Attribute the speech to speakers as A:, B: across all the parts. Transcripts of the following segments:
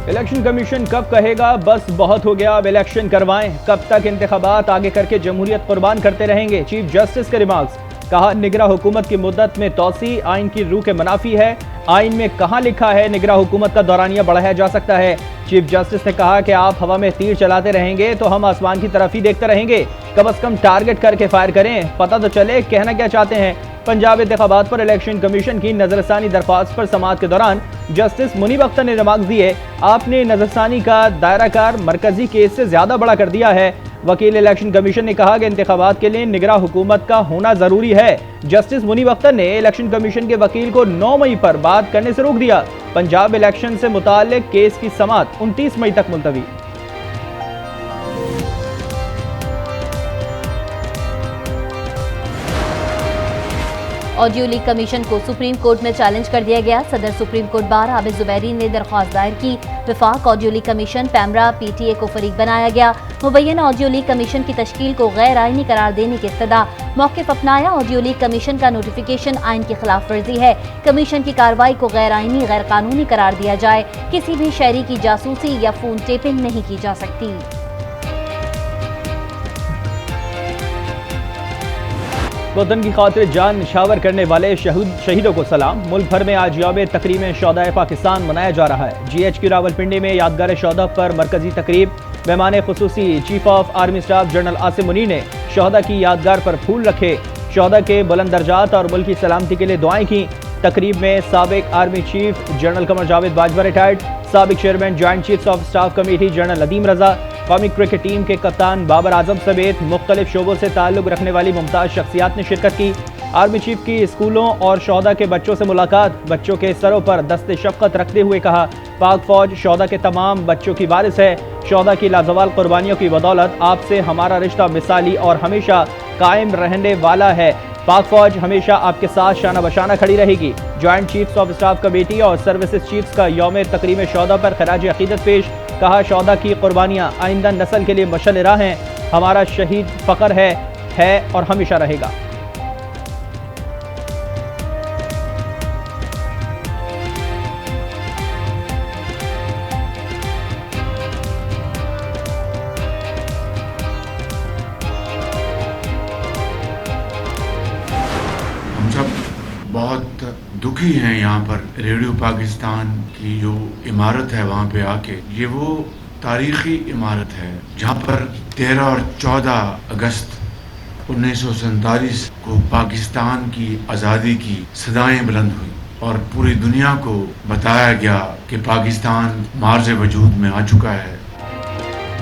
A: Election commission कब कहेगा बस बहुत हो गया, अब इलेक्शन करवाएं? कब तक इंतखाबात आगे करके जमहूरियत कुर्बान करते रहेंगे? चीफ जस्टिस के रिमार्क्स। कहा, निगरां हुकूमत की मुद्दत में तोसी आइन की रूह के मुनाफी है। आइन में कहां लिखा है निगरां हुकूमत का दौरानिया बढ़ाया जा सकता है? चीफ जस्टिस ने कहा कि आप हवा में तीर चलाते रहेंगे तो हम आसमान की तरफ ही देखते रहेंगे। कम से कम टारगेट करके फायर करें, पता तो चले कहना क्या चाहते हैं। पंजाब इंतखाबात पर इलेक्शन कमीशन की नजरसानी दरख्वास्त पर समाअत के दौरान जस्टिस मुनीब अख्तर ने रिमार्क्स दिए। आपने नजरसानी का दायरा कार मरकजी केस से ज्यादा बड़ा कर दिया है। वकील इलेक्शन कमीशन ने कहा कि इंतखाबात के लिए निगरां हुकूमत का होना जरूरी है। जस्टिस मुनीब अख्तर ने इलेक्शन कमीशन के वकील को 9 मई पर बात करने से रोक दिया। पंजाब इलेक्शन से मुताल्लिक केस की समाअत 29 मई तक मुलतवी।
B: ऑडियो लीक कमीशन को सुप्रीम कोर्ट में चैलेंज कर दिया गया। सदर supreme court bar Abid Zubairi ने दरख्वास्त दायर की। विफाक audio leak commission PEMRA PTA को फरीक बनाया गया। मुबैना ऑडियो लीक कमीशन की तश्कील को गैर आइनी करार देने की इस्तदा। मौक़िफ़ अपनाया, ऑडियो लीक कमीशन का नोटिफिकेशन आइन की खिलाफ वर्जी है। कमीशन की कार्रवाई को गैर आइनी गैर कानूनी करार दिया जाए। किसी भी शहरी की जासूसी या फोन टेपिंग नहीं की जा सकती।
A: वतन की खातिर जान निछावर करने वाले शहीदों को सलाम। मुल्क भर में आज यौम तकरीम शौहदाए पाकिस्तान मनाया जा रहा है। GHQ रावलपिंडी में यादगार शौहदा पर मरकजी तकरीब। मेहमान खुसूसी chief of army staff general Asim Munir ने शौहदा की यादगार पर फूल रखे। शौहदा के बुलंद दर्जात और मुल्क की सलामती के लिए दुआएं की। तकरीब में साबिक army chief general Qamar Javed Bajwa retired, साबिक chairman joint chiefs of staff committee general Nadeem Raza, कौमी क्रिकेट टीम के कप्तान बाबर आजम समेत मुख्तलिफ शोबों से ताल्लुक रखने वाली मुमताज़ शख्सियात ने शिरकत की। आर्मी चीफ की स्कूलों और शौहदा के बच्चों से मुलाकात। बच्चों के सरों पर दस्ते शफ़क़त रखते हुए कहा, पाक फौज शौहदा के तमाम बच्चों की वारिस है। शौहदा की लाजवाल कुर्बानियों की बदौलत आपसे हमारा रिश्ता मिसाली और हमेशा कायम रहने वाला है। पाक फौज हमेशा आपके साथ शाना बशाना खड़ी रहेगी। Joint chiefs of staff committee और सर्विसेज चीफ्स का यौम तकरीम शौहदा पर खराज अकीदत पेश। कहा, शौहदा की कुर्बानियाँ आइंदा नस्ल के लिए मशअल राह हैं। हमारा शहीद फ़ख्र है और हमेशा रहेगा।
C: हम सब बहुत दुखी हैं यहाँ पर रेडियो पाकिस्तान की जो इमारत है वहाँ पे आके। ये वो तारीख़ी इमारत है जहाँ पर 13 और 14 अगस्त 1947 को पाकिस्तान की आज़ादी की सदाएं बुलंद हुई और पूरी दुनिया को बताया गया कि पाकिस्तान मार्ज़ वजूद में आ चुका है।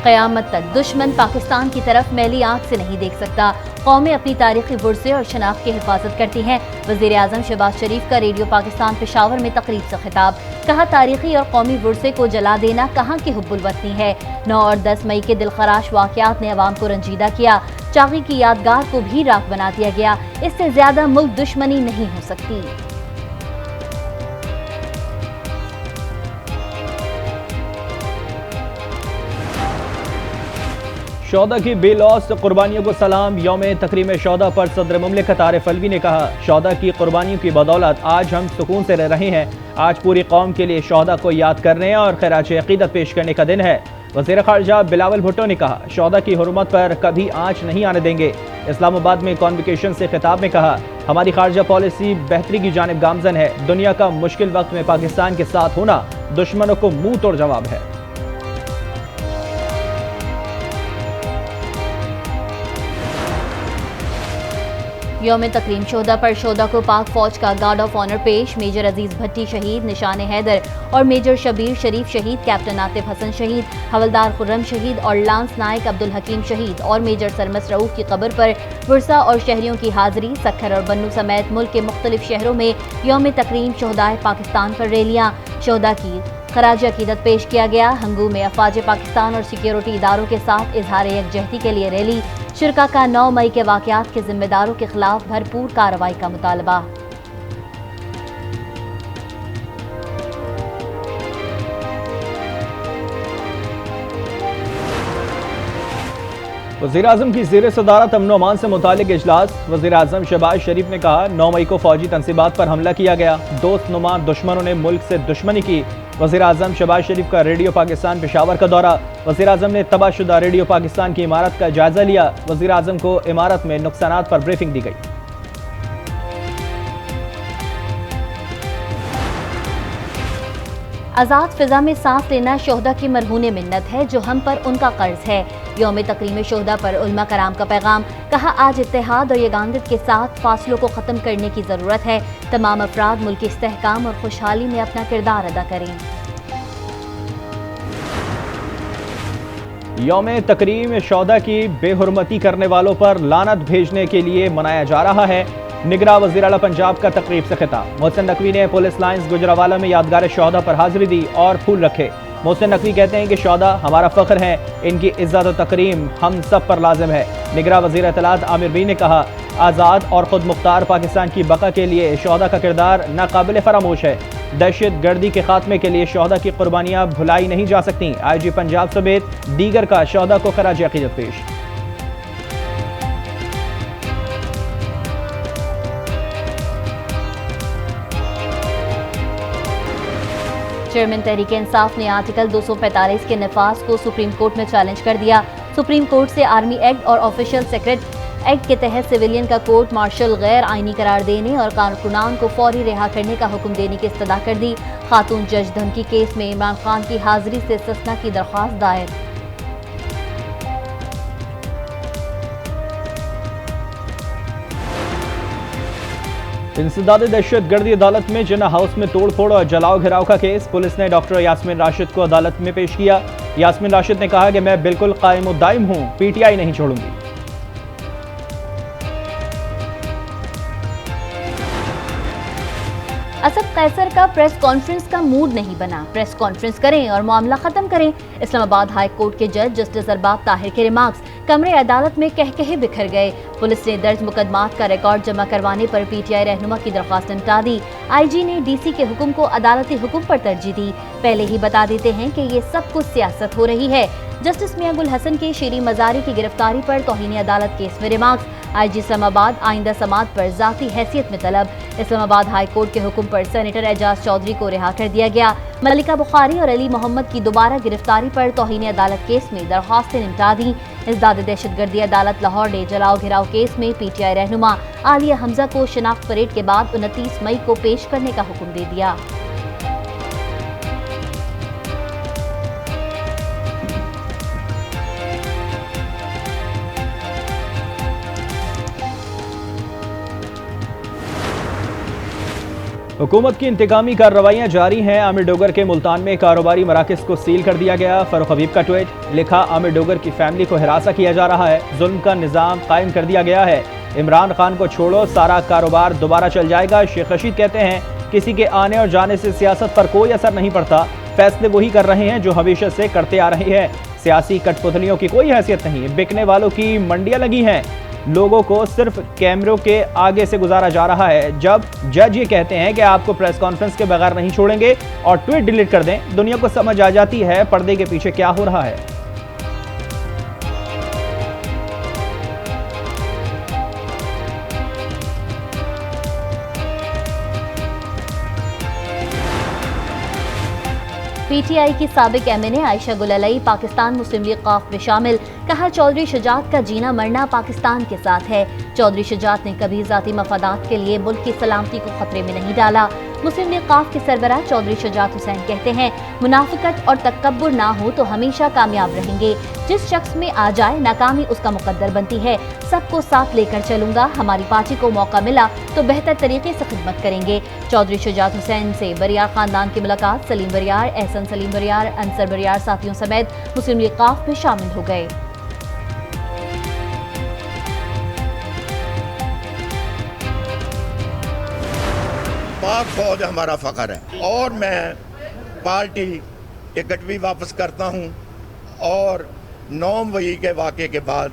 B: क़यामत तक दुश्मन पाकिस्तान की तरफ मैली आंख से नहीं देख सकता। कौमें अपनी तारीखी विरसे और शनाख्त की हिफाजत करती हैं। वज़ीर आज़म शहबाज शरीफ का रेडियो पाकिस्तान पेशावर में तकरीब से खिताब। कहा, तारीखी और कौमी विरसे को जला देना कहाँ की हुब्बुल वतनी है। 9 और 10 मई के दिलखराश वाक़यात ने अवाम को रंजीदा किया। चाक़ी की यादगार को भी राख बना दिया गया। इससे ज्यादा मुल्क दुश्मनी नहीं हो सकती।
A: शौहदा की बेलौस कुर्बानियों को सलाम। यौम तकरीम शौहदा पर सदर मुमलिकत आरिफ अलवी ने कहा, शौहदा की कुर्बानियों की बदौलत आज हम सुकून से रह रहे हैं। आज पूरी कौम के लिए शौहदा को याद करने और खिराज अकीदत पेश करने का दिन है। वज़ीर ख़ारजा बिलावल भुट्टो ने कहा, शौहदा की हुर्मत पर कभी आँच नहीं आने देंगे। इस्लामाबाद में कॉन्वोकेशन से खिताब में कहा, हमारी खारजा पॉलिसी बेहतरी की जानिब गामजन है। दुनिया का मुश्किल वक्त में पाकिस्तान के साथ होना दुश्मनों को मुंह तोड़ जवाब है।
B: यौम तकरीम शोहदा पर शोहदा को पाक फौज का गार्ड ऑफ ऑनर पेश। मेजर अजीज भट्टी शहीद, निशान हैदर और मेजर शबीर शरीफ शहीद, कैप्टन आतिफ हसन शहीद, हवलदार खुर्रम शहीद और लांस नायक अब्दुल हकीम शहीद और मेजर सरमस रऊफ की कब्र पर वर्सा और शहरियों की हाजिरी। सक्खर और बन्नू समेत मुल्क के मुख्तलिफ शहरों में यौम तकरीम शोहदाए पाकिस्तान पर रैलियाँ। शोहदा की खराज अकीदत पेश किया गया। हंगू में अफवाज पाकिस्तान और सिक्योरिटी इदारों के साथ इजहार यकजहती के लिए रैली। शिरका का 9 मई के वाक़यात के जिम्मेदारों के खिलाफ भरपूर कार्रवाई का मुतालबा।
A: वज़ीर आज़म की ज़ेर सदारत अमन अमान से मुतालिक इजलास। वज़ीर आज़म शहबाज शरीफ ने कहा, 9 मई को फौजी तनसीबात पर हमला किया गया। दोस्त नुमा दुश्मनों ने मुल्क से दुश्मनी की। वज़ीर आज़म शहबाज शरीफ का रेडियो पाकिस्तान पेशावर का दौरा। वज़ीर आज़म ने तबाहशुदा रेडियो पाकिस्तान की इमारत का जायजा लिया। वज़ीर आज़म को इमारत में नुकसानात पर ब्रीफिंग दी गई।
B: आज़ाद फिजा में सांस लेना शोहदा की मरहून मिन्नत है जो हम पर उनका कर्ज है। यौम तकरीम शोहदा पर उलमा कराम का पैगाम। कहा, आज इत्तेहाद और यगानत के साथ फासलों को ख़त्म करने की ज़रूरत है। तमाम अफराद मुल्क की इस्तेहकाम और खुशहाली में अपना किरदार अदा करें।
A: यौम तकरीम शोहदा की बेहुरमती करने वालों पर लानत भेजने के लिए मनाया जा रहा है। निगरान वज़ीर आला पंजाब का तकरीब से खिताब। मोहसिन नकवी ने पुलिस लाइन्स गुजरावाला में यादगार शोहदा पर हाजिरी दी और फूल रखे। मोहसिन नकवी कहते हैं कि शोहदा हमारा फ़ख्र है, इनकी इज़्ज़त और तकरीम हम सब पर लाजिम है। निगरान वज़ीर इत्तलात आमिर बी ने कहा, आज़ाद और ख़ुद मुख्तार पाकिस्तान की बका के लिए शोहदा का किरदार नाकाबिल फरामोश है। दहशत गर्दी के खात्मे के लिए शोहदा की कुर्बानियाँ भुलाई नहीं जा सकती। IG पंजाब समेत दीगर का शोहदा को खराज अक़ीदत पेश।
B: चेयरमैन तहरीक इंसाफ ने आर्टिकल 245 के नफाज को सुप्रीम कोर्ट में चैलेंज कर दिया। सुप्रीम कोर्ट से आर्मी एक्ट और ऑफिशियल सेक्रेट एक्ट के तहत सिविलियन का कोर्ट मार्शल गैर आईनी करार देने और कारकुनान को फौरी रिहा करने का हुक्म देने की इस्तदा कर दी। खातून जज धमकी केस में इमरान खान की हाजिरी से इस्तिस्ना की दरख्वास्त दायर।
A: इंसदाद दहशत गर्दी अदालत में जिन्ना हाउस में तोड़फोड़ और जलाओ घिराव का केस। पुलिस ने डॉक्टर यास्मीन राशिद को अदालत में पेश किया। यास्मीन राशिद ने कहा कि मैं बिल्कुल कायम और दायम हूं, PTI नहीं छोड़ूंगी।
B: असद कैसर का प्रेस कॉन्फ्रेंस का मूड नहीं बना। प्रेस कॉन्फ्रेंस करें और मामला खत्म करें। इस्लामाबाद हाई कोर्ट के जज जस्टिस अरबाब ताहिर के रिमार्क्स कमरे अदालत में कह बिखर गए। पुलिस ने दर्ज मुकदमात का रिकॉर्ड जमा करवाने पर PTI रहनुमा की दरख्वास्त निपटा दी। IG ने DC के हुक्म को अदालती हुक्म पर तरजीह दी। पहले ही बता देते हैं कि ये सब कुछ सियासत हो रही है। जस्टिस मियां गुल हसन के शीरी मजारी की गिरफ्तारी पर तौहीन अदालत केस में रिमार्क्स। IG इस्लामाबाद आइंदा समात पर जाती हैसियत में तलब। इस्लामाबाद हाई कोर्ट के हुक्म पर सेनेटर एजाज चौधरी को रिहा कर दिया गया। मलिका बुखारी और अली मोहम्मद की दोबारा गिरफ्तारी पर तौहीन अदालत केस में दरख्वास्तें निपटा दी। इज़दाद दहशतगर्दी अदालत लाहौर ने जलाओ घिराव केस में PTI रहनुमा आलिया हमजा को शिनाख्त परेड के बाद 29 मई को पेश करने का हुक्म दे दिया।
A: हुकूमत की इंतकामी कार्रवाइयाँ जारी हैं। आमिर डोगर के मुल्तान में कारोबारी मराकज़ को सील कर दिया गया। फ़ारूक हबीब का ट्वीट। लिखा, आमिर डोगर की फैमिली को हिरासा किया जा रहा है, जुल्म का निज़ाम कायम कर दिया गया है। इमरान खान को छोड़ो, सारा कारोबार दोबारा चल जाएगा। शेख रशीद कहते हैं, किसी के आने और जाने से सियासत पर कोई असर नहीं पड़ता। फैसले वही कर रहे हैं जो हमेशा से करते आ रहे हैं। सियासी कठपुतलियों की कोई हैसियत नहीं। बिकने वालों की मंडियाँ लगी हैं। लोगों को सिर्फ कैमरों के आगे से गुजारा जा रहा है। जब जज ये कहते हैं कि आपको प्रेस कॉन्फ्रेंस के बगैर नहीं छोड़ेंगे और ट्वीट डिलीट कर दें, दुनिया को समझ आ जाती है पर्दे के पीछे क्या हो रहा है।
B: PTI की साबिक MNA आयशा गुललई पाकिस्तान मुस्लिम लीग क़ाफ में शामिल। कहा, चौधरी शुजात का जीना मरना पाकिस्तान के साथ है। चौधरी शुजात ने कभी ज़ाती मफादात के लिए मुल्क की सलामती को खतरे में नहीं डाला। मुस्लिम लीग क़ाफ के सरबराह चौधरी शुजात हुसैन कहते हैं, मुनाफिकत और तकब्बुर ना हो तो हमेशा कामयाब रहेंगे। जिस शख्स में आ जाए नाकामी उसका मुकद्दर बनती है। सबको साथ लेकर चलूंगा। हमारी पार्टी को मौका मिला तो बेहतर तरीके से खिदमत करेंगे। चौधरी शुजात हुसैन से बरियार खानदान की मुलाकात। सलीम बरियार, एहसन सलीम बरियार, अंसर बरियार साथियों समेत मुस्लिम लीग क़ाफ में शामिल हो गए।
D: पाक फौज हमारा फ़ख्र है और मैं पार्टी टिकट भी वापस करता हूं। और 9 मई के वाक़े के बाद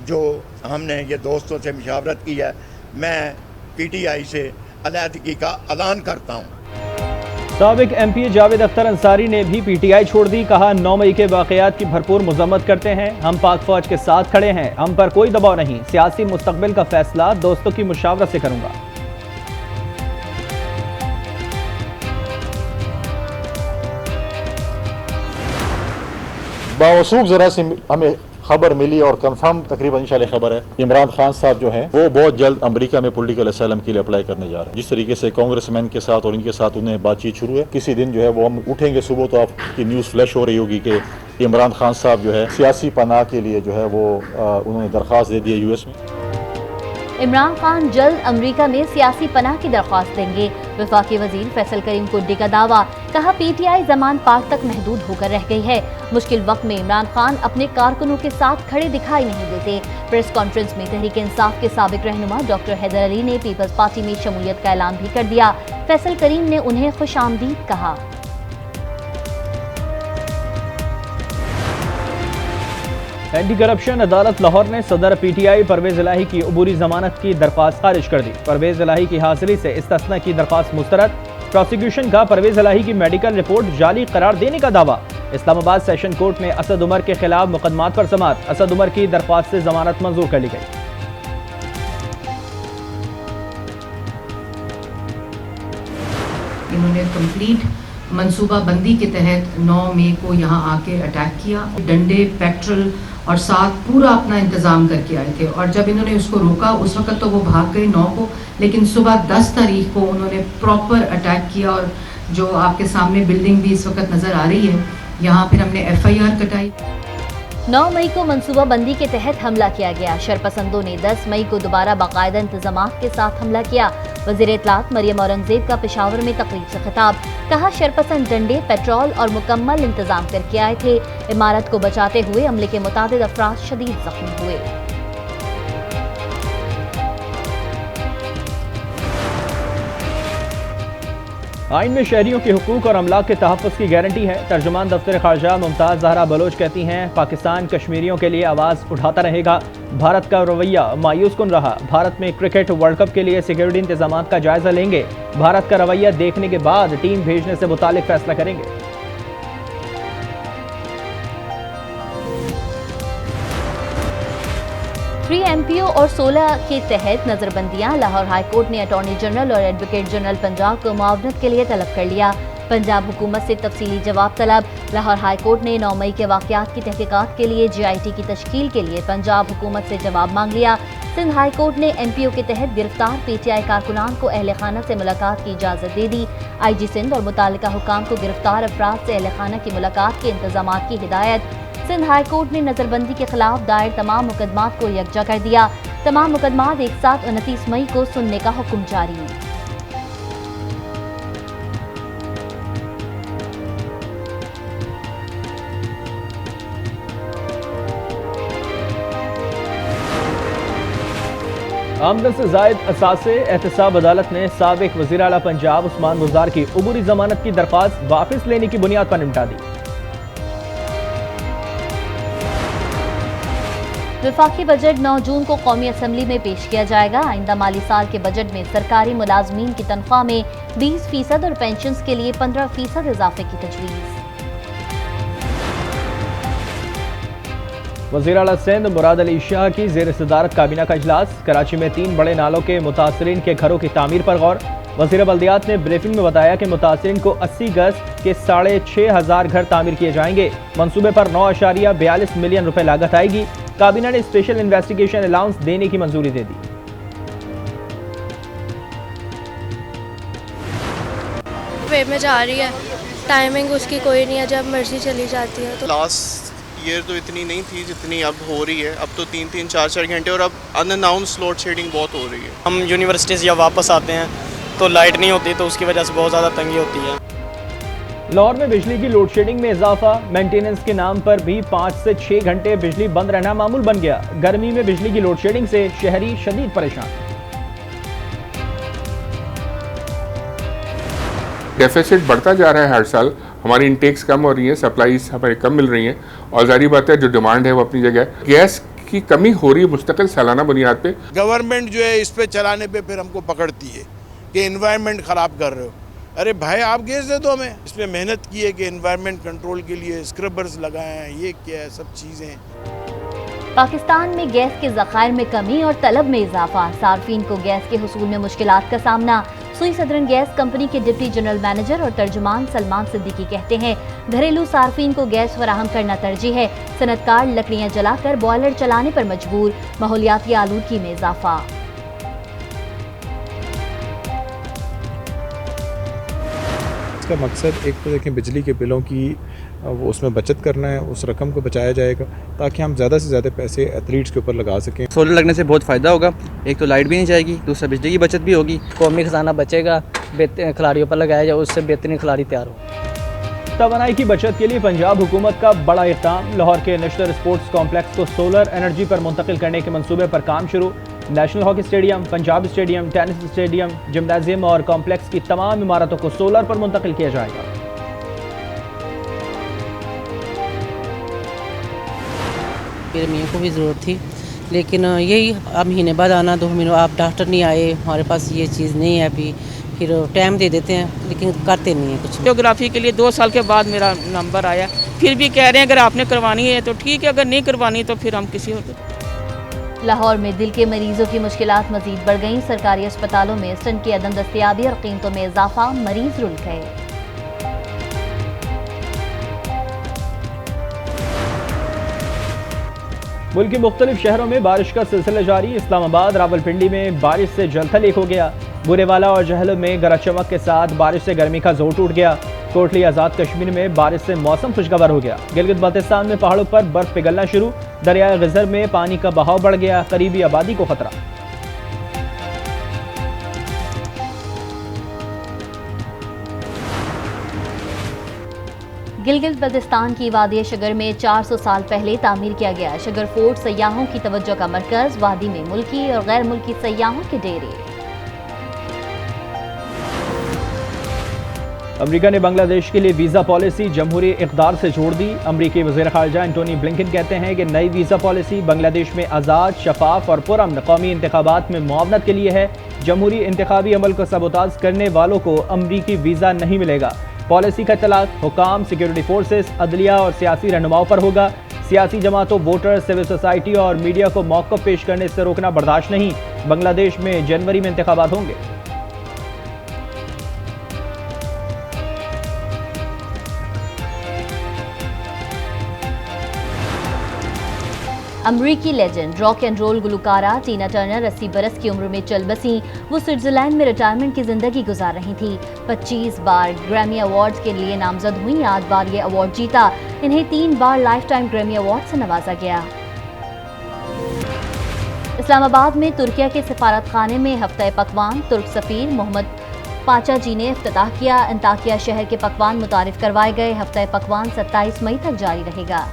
D: जो हमने ये दोस्तों से मुशावरत की है, मैं PTI से अलहदगी का ऐलान करता हूँ।
A: साबिक MP जावेद अख्तर अंसारी ने भी PTI छोड़ दी। कहा, 9 मई के वाक़यात की भरपूर मज़म्मत करते हैं। हम पाक फौज के साथ खड़े हैं। हम पर कोई दबाव नहीं। सियासी मुस्तकबिल का फैसला दोस्तों की मुशावरत से करूँगा।
E: बावसूख ज़रा से हमें खबर मिली और कंफर्म तकरीबन इंशाल्लाह खबर है, इमरान खान साहब जो हैं वो बहुत जल्द अमेरिका में पॉलिटिकल असैलम के लिए अप्लाई करने जा रहे हैं। जिस तरीके से कांग्रेसमैन के साथ और इनके साथ उन्हें बातचीत शुरू है, किसी दिन जो है वो हम उठेंगे सुबह तो आपकी न्यूज़ फ्लैश हो रही होगी कि इमरान खान साहब जो है सियासी पनाह के लिए जो है वो उन्होंने दरख्वास्त दे दी है यूएस में।
B: इमरान खान जल्द अमेरिका में सियासी पनाह की दरख्वास्त देंगे। वफाकी वजीर फैसल करीम कुड्डी का दावा, कहा पीटीआई जमान पाक तक महदूद होकर रह गई है। मुश्किल वक्त में इमरान खान अपने कारकुनों के साथ खड़े दिखाई नहीं देते। प्रेस कॉन्फ्रेंस में तहरीक इंसाफ के साबिक रहनुमा डॉक्टर हैदर अली ने पीपल्स पार्टी में शमूलियत का ऐलान भी कर दिया। फैसल करीम ने उन्हें खुशामदीद कहा।
A: एंटी करप्शन अदालत लाहौर ने सदर पीटीआई परवेज इलाही की अबूरी जमानत की दरख्वास्त खारिज कर दी। परवेज इलाही की हाजिरी से इस्तिस्ना की दरख्वास्त मुस्तरद। प्रोसिक्यूशन का परवेज इलाही की मेडिकल रिपोर्ट जाली करार देने का दावा। इस्लामाबाद सेशन कोर्ट में असद उमर के खिलाफ मुकदमात पर समाअत। असद उमर की दरख्वास्त से जमानत मंजूर कर ली गई।
F: इन्होंने कंप्लीट मंसूबा बंदी के तहत 9 मई को यहाँ आके अटैक किया। डंडे, पेट्रोल और साथ पूरा अपना इंतज़ाम करके आए थे और जब इन्होंने उसको रोका उस वक्त तो वो भाग गए 9 को, लेकिन सुबह 10 तारीख को उन्होंने प्रॉपर अटैक किया और जो आपके सामने बिल्डिंग भी इस वक्त नज़र आ रही है, यहाँ फिर हमने FIR कटाई।
B: 9 मई को मंसूबा बंदी के तहत हमला किया गया। शरपसंदों ने 10 मई को दोबारा बाकायदा इंतजामात के साथ हमला किया। वज़ीर इत्तलात मरियम औरंगजेब का पेशावर में तकरीब से खिताब, कहा शरपसंद डंडे, पेट्रोल और मुकम्मल इंतजाम करके आए थे। इमारत को बचाते हुए अमले के मुताबिक अफराद शदीद जख्मी हुए।
A: आइन में शहरियों के हुकूक और अमलाक के तहफ़्फ़ुज़ की गारंटी है। तर्जुमान दफ्तर ख़ारजा मुमताज़ ज़हरा बलोच कहती हैं, पाकिस्तान कश्मीरियों के लिए आवाज़ उठाता रहेगा। भारत का रवैया मायूस कुन रहा। भारत में क्रिकेट वर्ल्ड कप के लिए सिक्योरिटी इंतजामात का जायज़ा लेंगे। भारत का रवैया देखने के बाद टीम भेजने से मुतालिक फैसला करेंगे।
B: फ्री MPO और 16 के तहत नजरबंदियां। लाहौर हाई कोर्ट ने अटॉर्नी जनरल और एडवोकेट जनरल पंजाब को मुआवनत के लिए तलब कर लिया। पंजाब हुकूमत से तफसीली जवाब तलब। लाहौर हाई कोर्ट ने 9 मई के वाक़यात की तहकीकात के लिए GIT की तश्कील के लिए पंजाब हुकूमत से जवाब मांग लिया। सिंध हाई कोर्ट ने MPO के तहत गिरफ्तार PTI कारकुनान को अहल खाना से मुलाकात की इजाज़त दे दी। IG सिंध और मुतालिका हुकाम को गिरफ्तार अफराद से अहल खाना की मुलाकात के इंतजामात की हिदायत। सिंध हाई कोर्ट ने नजरबंदी के खिलाफ दायर तमाम मुकदमात को यकजा कर दिया। तमाम मुकदमात एक साथ 29 मई को सुनने का हुक्म जारी।
A: आमदन से जायद असासे एहतसाब अदालत ने साबिक वज़ीर आला पंजाब उस्मान गुजार की अबूरी जमानत की दरख्वास्त वापस लेने की बुनियाद पर निपटा दी।
B: वफाकी बजट 9 जून को कौमी असम्बली में पेश किया जाएगा। आइंदा माली साल के बजट में सरकारी मुलाजमीन की तनख्वाह में 20% और पेंशन्स के लिए 15% इजाफे की तजवीज़।
A: वज़ीर आला सिंध मुराद अली शाह की ज़ेर सदारत काबीना का इजलास। कराची में 3 बड़े नालों के मुतासरीन के घरों की तामीर पर गौर। वज़ीर बल्दियात ने ब्रीफिंग में बताया कि मुतासरीन को 80 गज के 6,500 घर तामीर किए जाएंगे। मंसूबे पर 9.42 मिलियन रुपए लागत आएगी। काबीना ने स्पेशल इन्वेस्टिगेशन अलाउंस देने की मंजूरी दे दी।
G: वे में जा रही है, टाइमिंग उसकी कोई नहीं है, जब मर्जी चली जाती है। तो
H: लास्ट ईयर तो इतनी नहीं थी जितनी अब हो रही है। अब तो 3-3, 4-4 घंटे और अब अनअनाउंस लोड शेडिंग बहुत हो रही है।
I: हम यूनिवर्सिटी से जब वापस आते हैं तो लाइट नहीं होती, तो उसकी वजह से बहुत ज़्यादा तंगी होती है।
A: लाहौर में बिजली की लोड शेडिंग में इजाफा। मेंटेनेंस के नाम पर भी 5 से 6 घंटे बिजली बंद रहना मामूल बन गया। गर्मी में बिजली की लोड शेडिंग से शहरी शदीद परेशान।
J: डेफिसिट बढ़ता जा रहा है हर साल। हमारी इंटेक्स कम हो रही है, सप्लाईज हमारी कम मिल रही हैं और जारी बात है जो डिमांड है वो अपनी जगह है। गैस की कमी हो रही है मुस्तकिल सालाना बुनियाद पे।
D: गवर्नमेंट जो है इस पे चलाने पे फिर हमको पकड़ती है कि एनवायरनमेंट ख़राब कर रहे हो। अरे भाई आप गैस दे दो हमें। इसमें मेहनत की है कि एनवायरनमेंट कंट्रोल के लिए स्क्रबर्स लगाए हैं, ये क्या है, सब चीज़ें।
B: पाकिस्तान में गैस के ज़खायर में कमी और तलब में इजाफा। सार्फिन को गैस के हुसूल में मुश्किलात का सामना। सुई सदरन गैस कंपनी के डिप्टी जनरल मैनेजर और तर्जुमान सलमान सिद्दीकी कहते हैं, घरेलू सार्फिन को गैस फराहम करना तरजीह है। सनतकार लकड़ियां जलाकर बॉयलर चलाने पर मजबूर, माहौलियाती आलूदगी में इजाफा।
K: इसका मकसद एक तो देखें बिजली के बिलों की वो उसमें बचत करना है, उस रकम को बचाया जाएगा ताकि हम ज़्यादा से ज़्यादा पैसे एथलीट्स के ऊपर लगा सकें।
L: सोलर लगने से बहुत फ़ायदा होगा, एक तो लाइट भी नहीं जाएगी, दूसरा बिजली की बचत भी होगी।
M: कौमी खजाना बचेगा, खिलाड़ियों पर लगाया जाए, उससे बेहतरीन खिलाड़ी तैयार हो।
A: तवानाई की बचत के लिए पंजाब हुकूमत का बड़ा इक़दाम। लाहौर के नेशनल स्पोर्ट्स कॉम्प्लेक्स को सोलर एनर्जी पर मुंतकिल करने के मंसूबे पर काम शुरू। National hockey stadium, Punjab stadium, tennis stadium, gymnasium और कॉम्प्लेक्स की तमाम इमारतों को सोलर पर मुंतकिल किया जाएगा।
N: मेरे मियाँ को भी ज़रूरत थी, लेकिन यही अब महीने बाद आना, 2 महीनों आप डॉक्टर नहीं आए, हमारे पास ये चीज़ नहीं है, अभी फिर टाइम दे देते हैं लेकिन करते नहीं है कुछ।
O: वीडियोग्राफी के लिए 2 साल के बाद मेरा नंबर आया, फिर भी कह रहे हैं अगर आपने करवानी है तो ठीक है, अगर नहीं करवानी तो फिर हम किसी और।
B: लाहौर में दिल के मरीजों की मुश्किलात मजीद बढ़ गईं। सरकारी अस्पतालों में स्टंट की अदम दस्तयाबी और कीमतों में इजाफा, मरीज रुल गए।
A: मुल्क के मुख्तलिफ शहरों में बारिश का सिलसिला जारी। इस्लामाबाद, रावलपिंडी में बारिश से जलथल एक हो गया। बुरेवाला और जहलम में गरज चमक के साथ बारिश से गर्मी का जोर टूट गया। कोटली आज़ाद कश्मीर में बारिश से मौसम खुशगवार हो गया। गिलगित बल्तिस्तान में पहाड़ों पर बर्फ पिघलना शुरू। दरियाए गिज़र में पानी का बहाव बढ़ गया, करीबी आबादी को खतरा।
B: गिलगित बल्तिस्तान की वादी शगर में 400 साल पहले तामीर किया गया शगर फोर्ट सयाहों की तवज्जो का मरकज। वादी में मुल्की और गैर मुल्की सयाहों के डेरे।
A: अमेरिका ने बांग्लादेश के लिए वीज़ा पॉलिसी जमहूरी इक़दार से जोड़ दी। अमेरिकी वज़ीर ख़ारिजा एंटोनी ब्लिंकन कहते हैं कि नई वीज़ा पॉलिसी बांग्लादेश में आज़ाद, शफाफ और पुरअमन कौमी इंतखाबात में मुआवनत के लिए है। जमहूरी इंतखाबी अमल को सबोताज करने वालों को अमरीकी वीज़ा नहीं मिलेगा। पॉलिसी का इत्तलाक हुकाम, सिक्योरिटी फोर्सेस, अदलिया और सियासी रहनुमाओं पर होगा। सियासी जमातों, वोटर, सिविल सोसाइटी और मीडिया को मौक़िफ़ पेश करने से रोकना बर्दाश्त नहीं। बांग्लादेश में जनवरी में इंतखाबात होंगे।
B: अमरीकी लेजेंड रॉक एंड रोल गुलकारा टीना टर्नर 80 बरस की उम्र में चल बसी। वो स्विट्जरलैंड में रिटायरमेंट की जिंदगी गुजार रही थी। 25 बार ग्रैमी अवार्ड्स के लिए नामजद हुई, 8 बार ये अवार्ड जीता। इन्हें 3 बार लाइफ टाइम ग्रैमी अवार्ड से नवाजा गया। इस्लामाबाद में तुर्किया के सफारत खाने में हफ्ता पकवान तुर्क सफीर मोहम्मद पाचा जी ने इफ्तिताह किया। अंताकिया शहर के पकवान मुतारिफ करवाए गए। हफ्ता पकवान 27 मई तक जारी रहेगा।